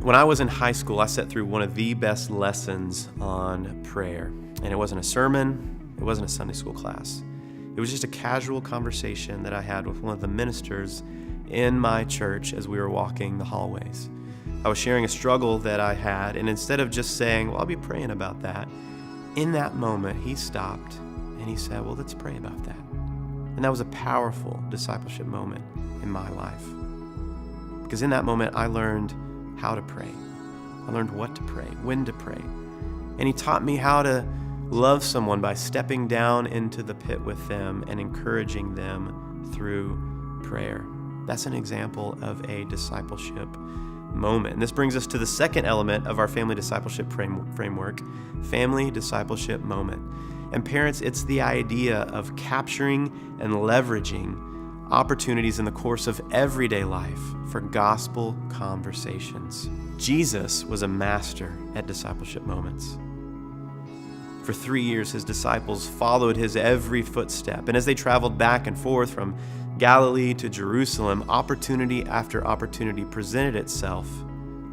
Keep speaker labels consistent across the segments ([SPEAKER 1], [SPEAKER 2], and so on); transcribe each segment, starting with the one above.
[SPEAKER 1] When I was in high school, I sat through one of the best lessons on prayer. And it wasn't a sermon, it wasn't a Sunday school class. It was just a casual conversation that I had with one of the ministers in my church as we were walking the hallways. I was sharing a struggle that I had, and instead of just saying, well, I'll be praying about that, in that moment, he stopped and he said, well, let's pray about that. And that was a powerful discipleship moment in my life. Because in that moment, I learned how to pray. I learned what to pray, when to pray. And he taught me how to love someone by stepping down into the pit with them and encouraging them through prayer. That's an example of a discipleship moment. And this brings us to the second element of our family discipleship framework, family discipleship moment. And parents, it's the idea of capturing and leveraging opportunities in the course of everyday life for gospel conversations. Jesus was a master at discipleship moments. For 3 years, his disciples followed his every footstep. And as they traveled back and forth from Galilee to Jerusalem, opportunity after opportunity presented itself,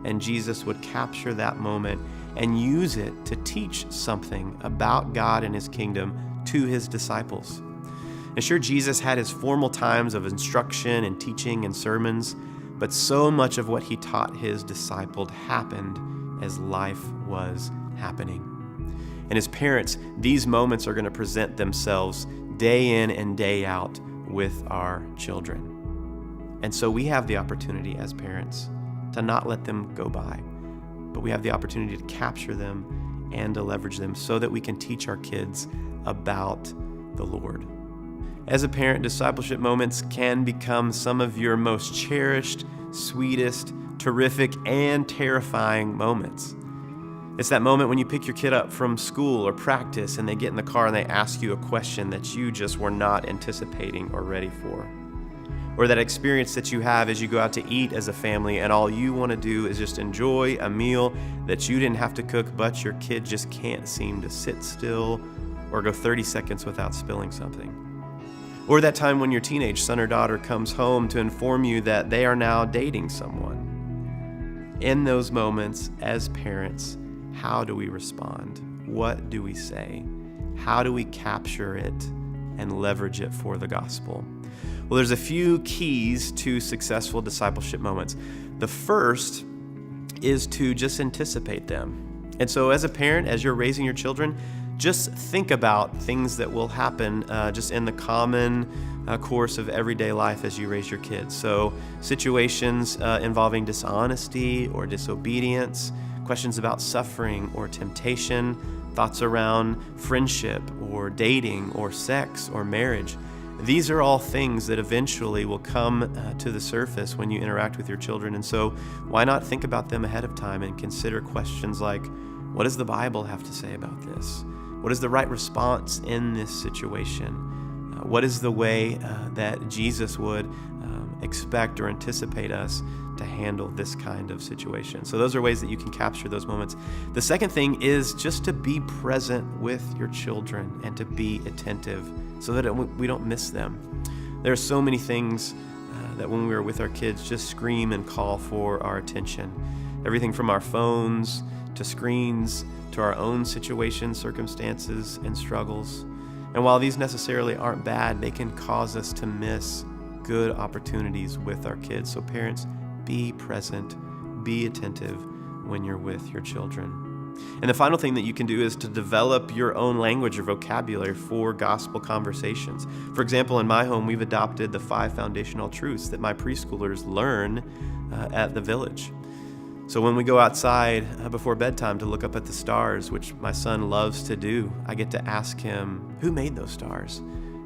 [SPEAKER 1] and Jesus would capture that moment and use it to teach something about God and his kingdom to his disciples. And sure, Jesus had his formal times of instruction and teaching and sermons, but so much of what he taught his disciples happened as life was happening. And as parents, these moments are going to present themselves day in and day out with our children. And so we have the opportunity as parents to not let them go by, but we have the opportunity to capture them and to leverage them so that we can teach our kids about the Lord. As a parent, discipleship moments can become some of your most cherished, sweetest, terrific, and terrifying moments. It's that moment when you pick your kid up from school or practice and they get in the car and they ask you a question that you just were not anticipating or ready for. Or that experience that you have as you go out to eat as a family and all you want to do is just enjoy a meal that you didn't have to cook, but your kid just can't seem to sit still or go 30 seconds without spilling something. Or that time when your teenage son or daughter comes home to inform you that they are now dating someone. In those moments, as parents, how do we respond? What do we say? How do we capture it and leverage it for the gospel? Well, there's a few keys to successful discipleship moments. The first is to just anticipate them. And so as a parent, as you're raising your children, just think about things that will happen just in the common course of everyday life as you raise your kids. So situations involving dishonesty or disobedience, questions about suffering or temptation, thoughts around friendship or dating or sex or marriage. These are all things that eventually will come to the surface when you interact with your children. And so why not think about them ahead of time and consider questions like, what does the Bible have to say about this? What is the right response in this situation? What is the way that Jesus would expect or anticipate us to handle this kind of situation? So those are ways that you can capture those moments. The second thing is just to be present with your children and to be attentive so that we don't miss them. There are so many things that when we are with our kids just scream and call for our attention. Everything from our phones to screens to our own situations, circumstances, and struggles. And while these necessarily aren't bad, they can cause us to miss good opportunities with our kids. So parents, be present, be attentive when you're with your children. And the final thing that you can do is to develop your own language or vocabulary for gospel conversations. For example, in my home, we've adopted the 5 foundational truths that my preschoolers learn at the village. So when we go outside before bedtime to look up at the stars, which my son loves to do, I get to ask him, who made those stars?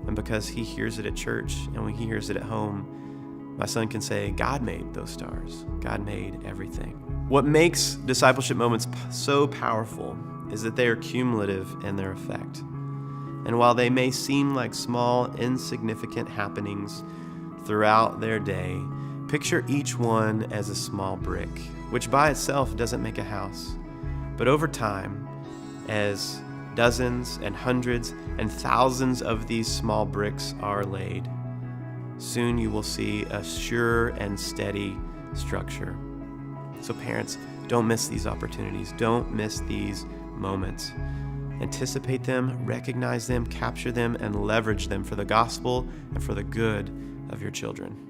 [SPEAKER 1] And because he hears it at church and when he hears it at home, my son can say, God made those stars. God made everything. What makes discipleship moments so powerful is that they are cumulative in their effect. And while they may seem like small, insignificant happenings throughout their day, picture each one as a small brick, which by itself doesn't make a house. But over time, as dozens and hundreds and thousands of these small bricks are laid, soon you will see a sure and steady structure. So parents, Don't miss these opportunities. Don't miss these moments. Anticipate them, recognize them, capture them, and leverage them for the gospel and for the good of your children.